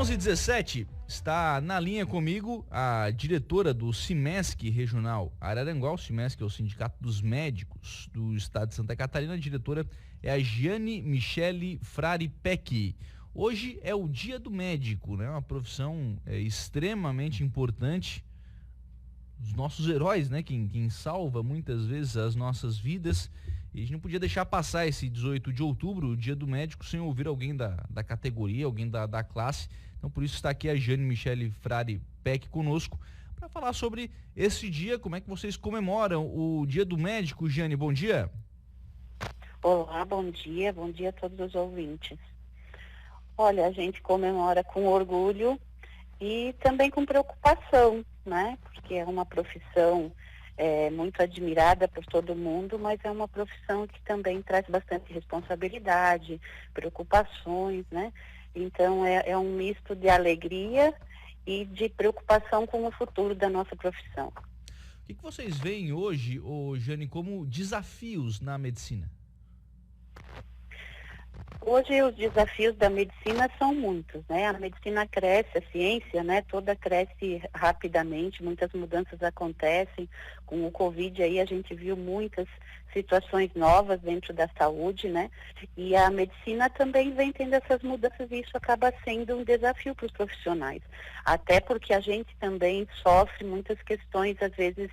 11h17, está na linha comigo a diretora do Cimesc Regional Araranguá. O Cimesc é o Sindicato dos Médicos do Estado de Santa Catarina. A diretora é a Giane Michele Frari Peck. Hoje é o Dia do Médico, né? Uma profissão extremamente importante. Os nossos heróis, né? Quem salva muitas vezes as nossas vidas. E a gente não podia deixar passar esse 18 de outubro, o Dia do Médico, sem ouvir alguém da categoria, alguém da classe. Então, por isso está aqui a Giane Michele Frari Peck conosco para falar sobre esse dia, como é que vocês comemoram o Dia do Médico. Giane, bom dia. Olá, bom dia a todos os ouvintes. Olha, a gente comemora com orgulho e também com preocupação, né? Porque é uma profissão muito admirada por todo mundo, mas é uma profissão que também traz bastante responsabilidade, preocupações, né? Então é um misto de alegria e de preocupação com o futuro da nossa profissão. O que vocês veem hoje, Giane, como desafios na medicina? Hoje os desafios da medicina são muitos, né? A medicina cresce, a ciência, né? Toda cresce rapidamente, muitas mudanças acontecem. Com o Covid aí a gente viu muitas situações novas dentro da saúde, né? E a medicina também vem tendo essas mudanças e isso acaba sendo um desafio para os profissionais. Até porque a gente também sofre muitas questões, às vezes,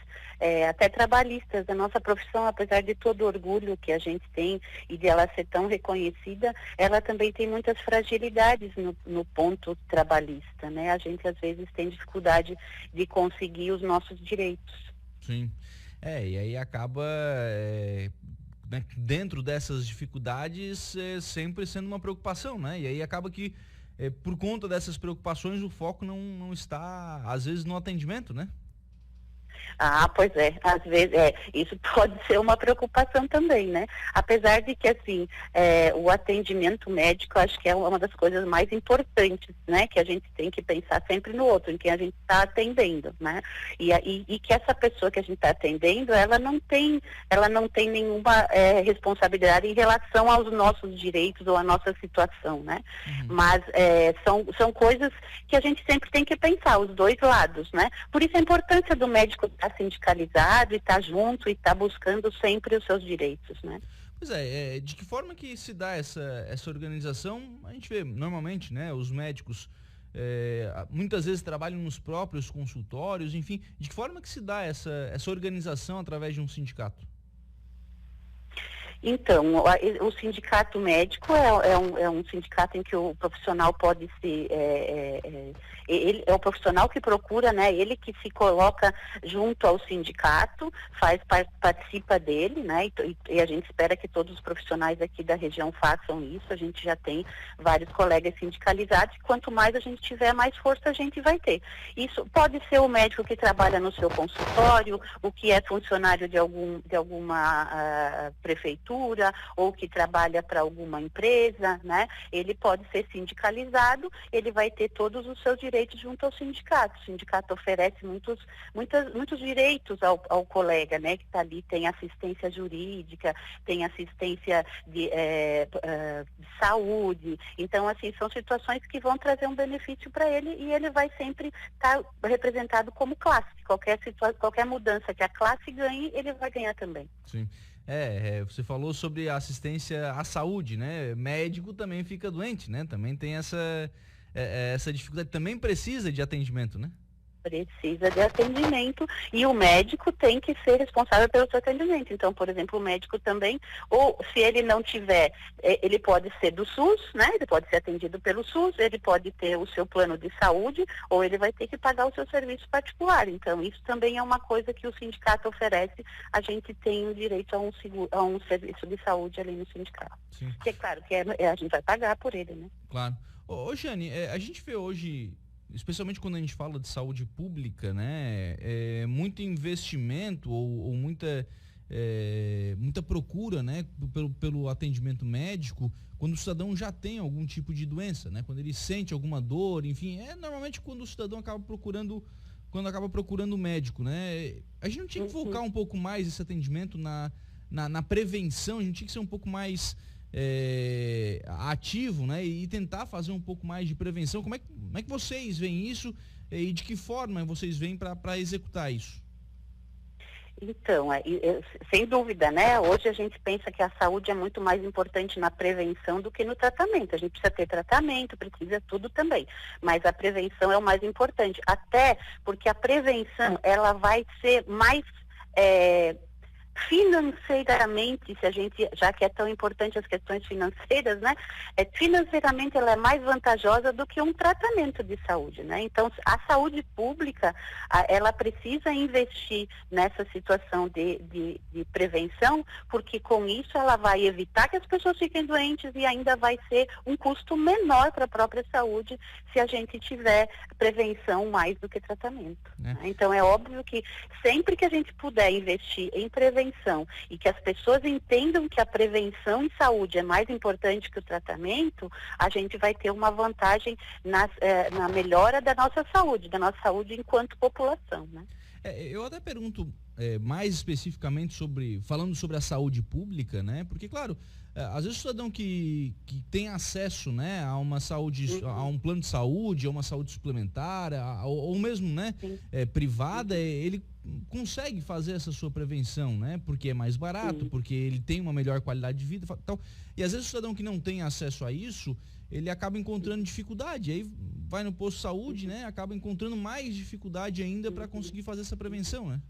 até trabalhistas. A nossa profissão, apesar de todo o orgulho que a gente tem e de ela ser tão reconhecida, ela também tem muitas fragilidades no ponto trabalhista, né? A gente, às vezes, tem dificuldade de conseguir os nossos direitos. Sim. E aí acaba, né, dentro dessas dificuldades, sempre sendo uma preocupação, né? E aí acaba que, por conta dessas preocupações, o foco não está, às vezes, no atendimento, né? Ah, pois é, às vezes isso pode ser uma preocupação também, né? Apesar de que, assim, o atendimento médico, acho que é uma das coisas mais importantes, né? Que a gente tem que pensar sempre no outro, em quem a gente está atendendo, né? E que essa pessoa que a gente está atendendo, ela não tem nenhuma responsabilidade em relação aos nossos direitos ou à nossa situação, né? Uhum. Mas são coisas que a gente sempre tem que pensar, os dois lados, né? Por isso a importância do médico estar sindicalizado e estar junto e estar buscando sempre os seus direitos, né? Pois de que forma que se dá essa organização? A gente vê normalmente, né, os médicos muitas vezes trabalham nos próprios consultórios, enfim, de que forma que se dá essa organização através de um sindicato? Então, o sindicato médico é um sindicato em que o profissional pode se... ele é o profissional que procura, né? Ele que se coloca junto ao sindicato, participa dele, né? E a gente espera que todos os profissionais aqui da região façam isso. A gente já tem vários colegas sindicalizados. Quanto mais a gente tiver, mais força a gente vai ter. Isso pode ser o médico que trabalha no seu consultório, o que é funcionário de alguma prefeitura, ou que trabalha para alguma empresa, né? Ele pode ser sindicalizado, ele vai ter todos os seus direitos junto ao sindicato. O sindicato oferece muitos direitos ao colega, né? Que está ali, tem assistência jurídica, tem assistência de saúde. Então, assim, são situações que vão trazer um benefício para ele e ele vai sempre estar representado como classe. Qualquer mudança que a classe ganhe, ele vai ganhar também. Sim. Você falou sobre a assistência à saúde, né? Médico também fica doente, né? Também tem essa dificuldade, também precisa de atendimento, né? Precisa de atendimento e o médico tem que ser responsável pelo seu atendimento. Então, por exemplo, o médico também, ou se ele não tiver, ele pode ser do SUS, né? Ele pode ser atendido pelo SUS, ele pode ter o seu plano de saúde, ou ele vai ter que pagar o seu serviço particular. Então, isso também é uma coisa que o sindicato oferece. A gente tem o direito a um serviço de saúde ali no sindicato. Sim. Que é claro que a gente vai pagar por ele, né? Claro. Ô Giane, a gente vê hoje, especialmente quando a gente fala de saúde pública, né, muito investimento ou muita procura, né, pelo atendimento médico, quando o cidadão já tem algum tipo de doença, né, quando ele sente alguma dor, enfim, normalmente quando o cidadão acaba procurando o médico, né. A gente não tinha que focar um pouco mais esse atendimento na prevenção, a gente tinha que ser um pouco mais ativo, né? E tentar fazer um pouco mais de prevenção. Como é que vocês veem isso e de que forma vocês veem para executar isso? Então, sem dúvida, né? Hoje a gente pensa que a saúde é muito mais importante na prevenção do que no tratamento. A gente precisa ter tratamento, precisa tudo também. Mas a prevenção é o mais importante. Até porque a prevenção, ela vai ser mais financeiramente, se a gente, já que é tão importante as questões financeiras, né? Financeiramente ela é mais vantajosa do que um tratamento de saúde, né? Então, a saúde pública, ela precisa investir nessa situação de prevenção, porque com isso ela vai evitar que as pessoas fiquem doentes e ainda vai ser um custo menor para a própria saúde se a gente tiver prevenção mais do que tratamento. Né? Então, é óbvio que sempre que a gente puder investir em prevenção e que as pessoas entendam que a prevenção em saúde é mais importante que o tratamento, a gente vai ter uma vantagem na melhora da nossa saúde enquanto população, né? Eu até pergunto mais especificamente falando sobre a saúde pública, né? Porque, claro, às vezes o cidadão que tem acesso, né, a uma saúde, a um plano de saúde, a uma saúde suplementar, ou mesmo, né, privada, ele consegue fazer essa sua prevenção, né? Porque é mais barato, porque ele tem uma melhor qualidade de vida, tal. E às vezes o cidadão que não tem acesso a isso, ele acaba encontrando dificuldade, aí vai no posto de saúde, né? Acaba encontrando mais dificuldade ainda para conseguir fazer essa prevenção, né?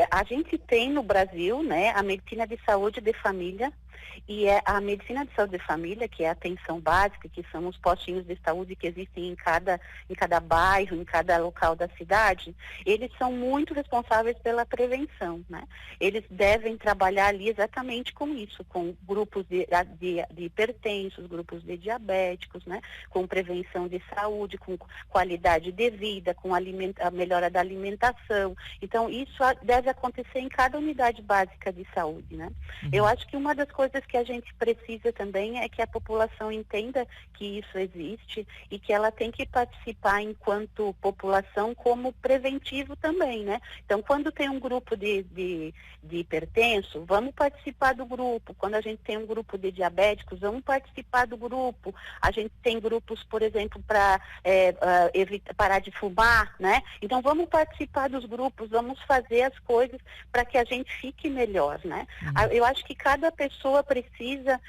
A gente tem no Brasil, né, a medicina de saúde de família, e a medicina de saúde de família, que é a atenção básica, que são os postinhos de saúde que existem em cada bairro, em cada local da cidade, eles são muito responsáveis pela prevenção, né? Eles devem trabalhar ali exatamente com isso, com grupos de hipertensos, grupos de diabéticos, né? Com prevenção de saúde, com qualidade de vida, com a melhora da alimentação. Então, isso deve acontecer em cada unidade básica de saúde, né? Eu acho que uma das coisas que a gente precisa também é que a população entenda que isso existe e que ela tem que participar enquanto população como preventivo também, né? Então, quando tem um grupo de hipertenso, vamos participar do grupo. Quando a gente tem um grupo de diabéticos, vamos participar do grupo. A gente tem grupos, por exemplo, para parar de fumar, né? Então, vamos participar dos grupos, vamos fazer as coisas para que a gente fique melhor, né? Eu acho que cada pessoa precisa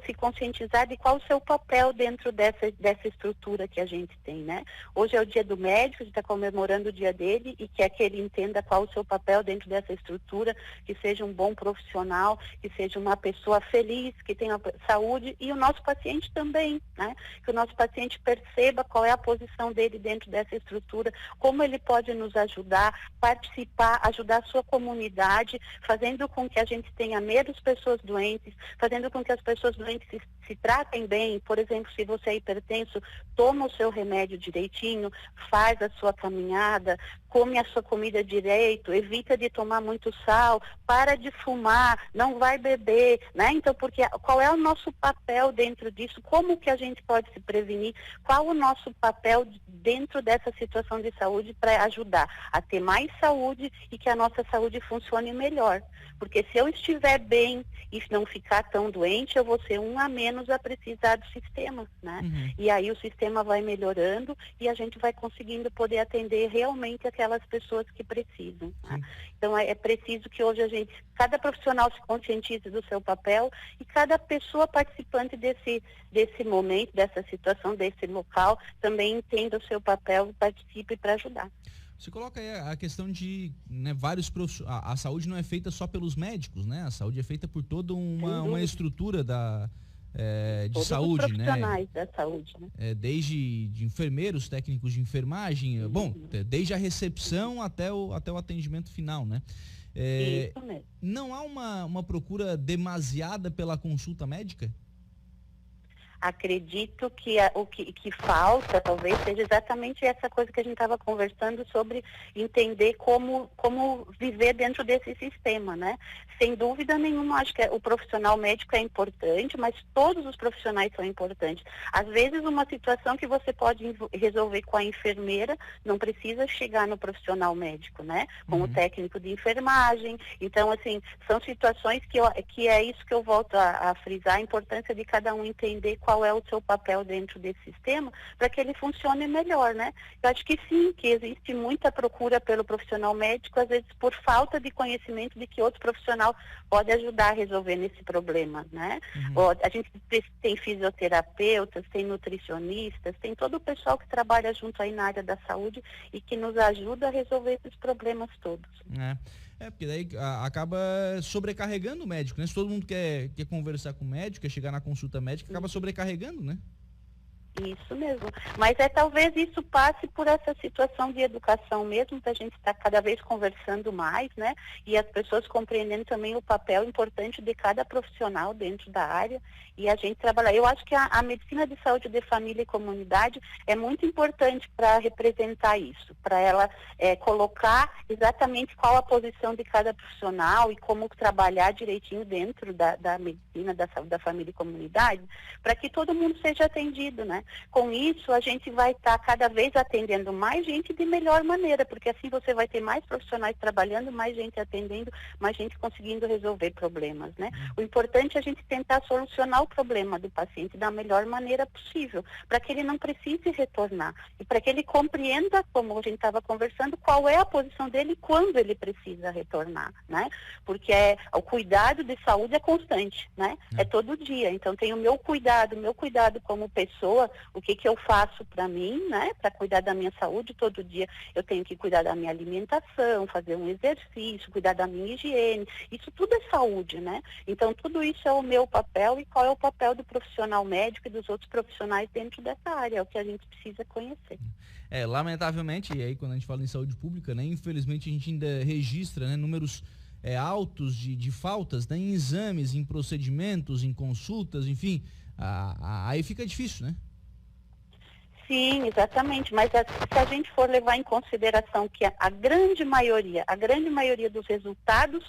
se conscientizar de qual o seu papel dentro dessa estrutura que a gente tem, né? Hoje é o dia do médico, a gente está comemorando o dia dele e quer que ele entenda qual o seu papel dentro dessa estrutura, que seja um bom profissional, que seja uma pessoa feliz, que tenha saúde, e o nosso paciente também, né? Que o nosso paciente perceba qual é a posição dele dentro dessa estrutura, como ele pode nos ajudar, participar, ajudar a sua comunidade, fazendo com que a gente tenha menos pessoas doentes, fazendo com que as pessoas doentes se tratem bem. Por exemplo, se você é hipertenso, toma o seu remédio direitinho, faz a sua caminhada, come a sua comida direito, evita de tomar muito sal, para de fumar, não vai beber, né? Então, qual é o nosso papel dentro disso? Como que a gente pode se prevenir? Qual o nosso papel dentro dessa situação de saúde para ajudar a ter mais saúde e que a nossa saúde funcione melhor? Porque se eu estiver bem e não ficar tão doente, eu vou ser um a menos a precisar do sistema, né? E aí o sistema vai melhorando e a gente vai conseguindo poder atender realmente aquelas pessoas que precisam, né? Então é preciso que hoje cada profissional se conscientize do seu papel e cada pessoa participante desse momento, dessa situação, desse local, também entenda o seu papel e participe para ajudar. Você coloca aí a questão de, né, vários profissionais. A saúde não é feita só pelos médicos, né? A saúde é feita por toda uma estrutura de todos saúde, os profissionais, né? Da saúde, né? Desde de enfermeiros, técnicos de enfermagem, desde a recepção até o atendimento final, né? Isso mesmo. Não há uma procura demasiada pela consulta médica? Acredito que o que falta, talvez, seja exatamente essa coisa que a gente estava conversando sobre entender como viver dentro desse sistema, né? Sem dúvida nenhuma, acho que o profissional médico é importante, mas todos os profissionais são importantes. Às vezes, uma situação que você pode resolver com a enfermeira não precisa chegar no profissional médico, né? Com o técnico de enfermagem. Então, assim, são situações que é isso que eu volto a frisar, a importância de cada um entender qual é o seu papel dentro desse sistema para que ele funcione melhor, né? Eu acho que sim, que existe muita procura pelo profissional médico, às vezes por falta de conhecimento de que outro profissional pode ajudar a resolver nesse problema, né? A gente tem fisioterapeutas, tem nutricionistas, tem todo o pessoal que trabalha junto aí na área da saúde e que nos ajuda a resolver esses problemas todos. Porque daí acaba sobrecarregando o médico, né? Se todo mundo quer conversar com o médico, quer chegar na consulta médica, acaba sobrecarregando, né? Isso mesmo. Mas talvez isso passe por essa situação de educação mesmo, da gente estar cada vez conversando mais, né? E as pessoas compreendendo também o papel importante de cada profissional dentro da área e a gente trabalhar. Eu acho que a medicina de saúde de família e comunidade é muito importante para representar isso, para ela colocar exatamente qual a posição de cada profissional e como trabalhar direitinho dentro da medicina da saúde da família e comunidade, para que todo mundo seja atendido, né? Com isso, a gente vai estar cada vez atendendo mais gente de melhor maneira, porque assim você vai ter mais profissionais trabalhando, mais gente atendendo, mais gente conseguindo resolver problemas, né? O importante é a gente tentar solucionar o problema do paciente da melhor maneira possível, para que ele não precise retornar e para que ele compreenda, como a gente estava conversando, qual é a posição dele quando ele precisa retornar, né? Porque o cuidado de saúde é constante, né? É todo dia. Então tem o meu cuidado como pessoa, o que eu faço para mim, né? Para cuidar da minha saúde, todo dia eu tenho que cuidar da minha alimentação, fazer um exercício, cuidar da minha higiene. Isso tudo é saúde, né? Então tudo isso é o meu papel e qual é o papel do profissional médico e dos outros profissionais dentro dessa área, é o que a gente precisa conhecer. Lamentavelmente, e aí quando a gente fala em saúde pública, né? Infelizmente a gente ainda registra, né, números altos de faltas, né, em exames, em procedimentos, em consultas, enfim, aí fica difícil, né? Sim, exatamente, mas se a gente for levar em consideração que a grande maioria dos resultados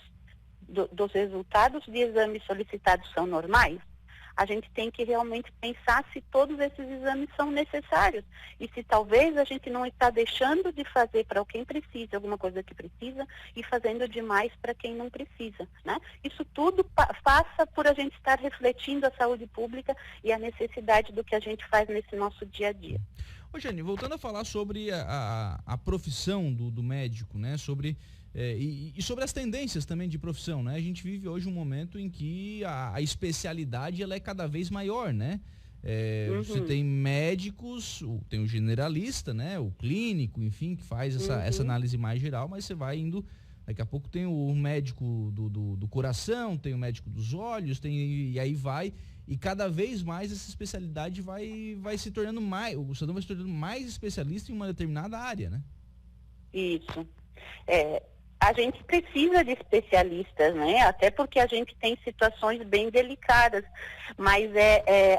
de exames solicitados são normais, a gente tem que realmente pensar se todos esses exames são necessários e se talvez a gente não está deixando de fazer para quem precisa, alguma coisa que precisa, e fazendo demais para quem não precisa, né? Isso tudo passa por a gente estar refletindo a saúde pública e a necessidade do que a gente faz nesse nosso dia a dia. Ô, Jane, voltando a falar sobre a profissão do médico, né? Sobre e sobre as tendências também de profissão, né? A gente vive hoje um momento em que a especialidade ela é cada vez maior, né? Você tem médicos, tem o generalista, né? O clínico, enfim, que faz essa análise mais geral, mas você vai indo, daqui a pouco tem o médico do coração, tem o médico dos olhos, e aí vai, e cada vez mais essa especialidade vai se tornando mais, o cidadão vai se tornando mais especialista em uma determinada área, né? Isso. A gente precisa de especialistas, né? Até porque a gente tem situações bem delicadas, mas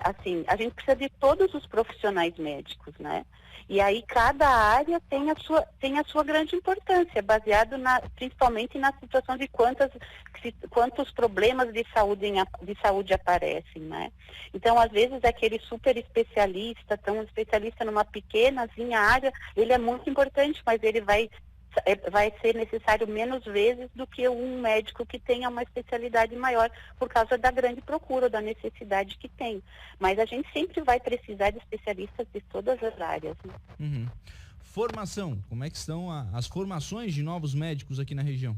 assim, a gente precisa de todos os profissionais médicos, né? E aí cada área tem a sua grande importância, baseado principalmente na situação de quantos problemas de saúde aparecem, né? Então, às vezes, aquele super especialista, tão especialista numa pequenazinha área, ele é muito importante, mas ele vai ser necessário menos vezes do que um médico que tenha uma especialidade maior por causa da grande procura, da necessidade que tem. Mas a gente sempre vai precisar de especialistas de todas as áreas. Né? Formação, como é que estão as formações de novos médicos aqui na região?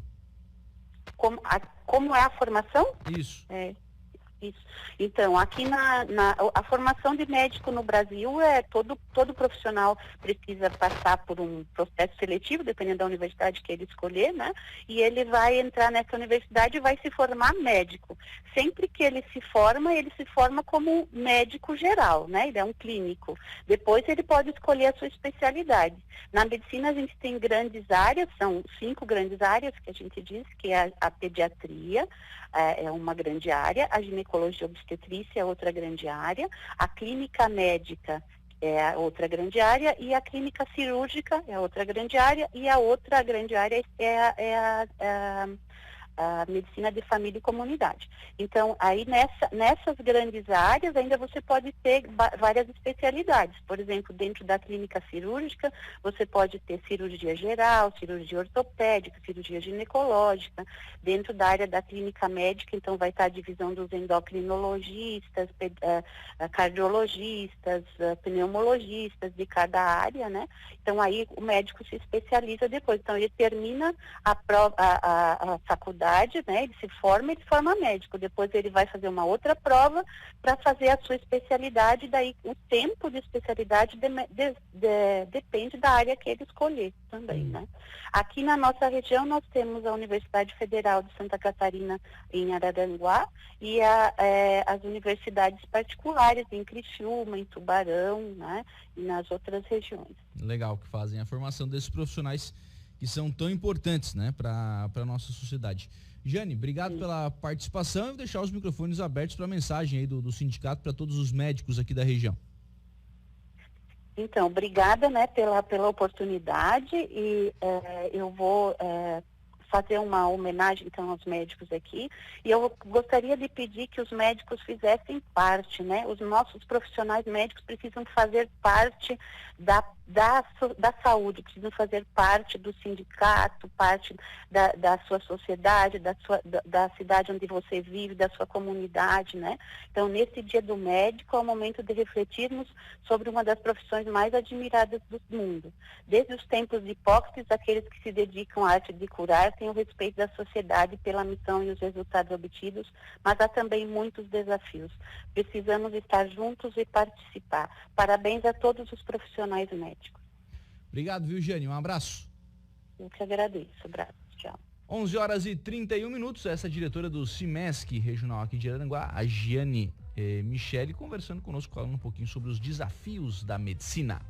Como é a formação? Isso. Isso. Então, aqui a formação de médico no Brasil todo profissional precisa passar por um processo seletivo, dependendo da universidade que ele escolher, né? E ele vai entrar nessa universidade e vai se formar médico. Sempre que ele se forma como médico geral, né? Ele é um clínico. Depois ele pode escolher a sua especialidade. Na medicina a gente tem grandes áreas, são 5 grandes áreas que a gente diz, que é a pediatria, é uma grande área, a ginecologia, ginecologia e obstetrícia é outra grande área, a clínica médica é a outra grande área, e a clínica cirúrgica é a outra grande área, e a outra grande área a medicina de família e comunidade. Então, aí nessas grandes áreas ainda você pode ter várias especialidades. Por exemplo, dentro da clínica cirúrgica, você pode ter cirurgia geral, cirurgia ortopédica, cirurgia ginecológica. Dentro da área da clínica médica, então vai estar a divisão dos endocrinologistas, cardiologistas, pneumologistas de cada área, né? Então, aí o médico se especializa depois. Então, ele termina a faculdade, né? Ele forma médico. Depois ele vai fazer uma outra prova para fazer a sua especialidade. Daí o tempo de especialidade depende da área que ele escolher também, né? Aqui na nossa região nós temos a Universidade Federal de Santa Catarina em Araranguá e as universidades particulares em Criciúma, em Tubarão, né? E nas outras regiões. Legal, que fazem a formação desses profissionais que são tão importantes, né, para a nossa sociedade. Jane, obrigado pela participação. Eu vou deixar os microfones abertos para a mensagem aí do sindicato para todos os médicos aqui da região. Então, obrigada, né, pela oportunidade, e eu vou fazer uma homenagem então aos médicos aqui, e eu gostaria de pedir que os médicos fizessem parte, né? Os nossos profissionais médicos precisam fazer parte da saúde, precisam fazer parte do sindicato, parte da sua sociedade, da cidade onde você vive, da sua comunidade, né? Então, nesse Dia do Médico, é o momento de refletirmos sobre uma das profissões mais admiradas do mundo. Desde os tempos de Hipócrates, aqueles que se dedicam à arte de curar têm o respeito da sociedade pela missão e os resultados obtidos, mas há também muitos desafios. Precisamos estar juntos e participar. Parabéns a todos os profissionais médicos. Obrigado, viu, Jane? Um abraço. Eu que agradeço. Abraço. Tchau. 11h31, essa é a diretora do CIMESC regional aqui de Araranguá, a Giane Michele, conversando conosco, falando um pouquinho sobre os desafios da medicina.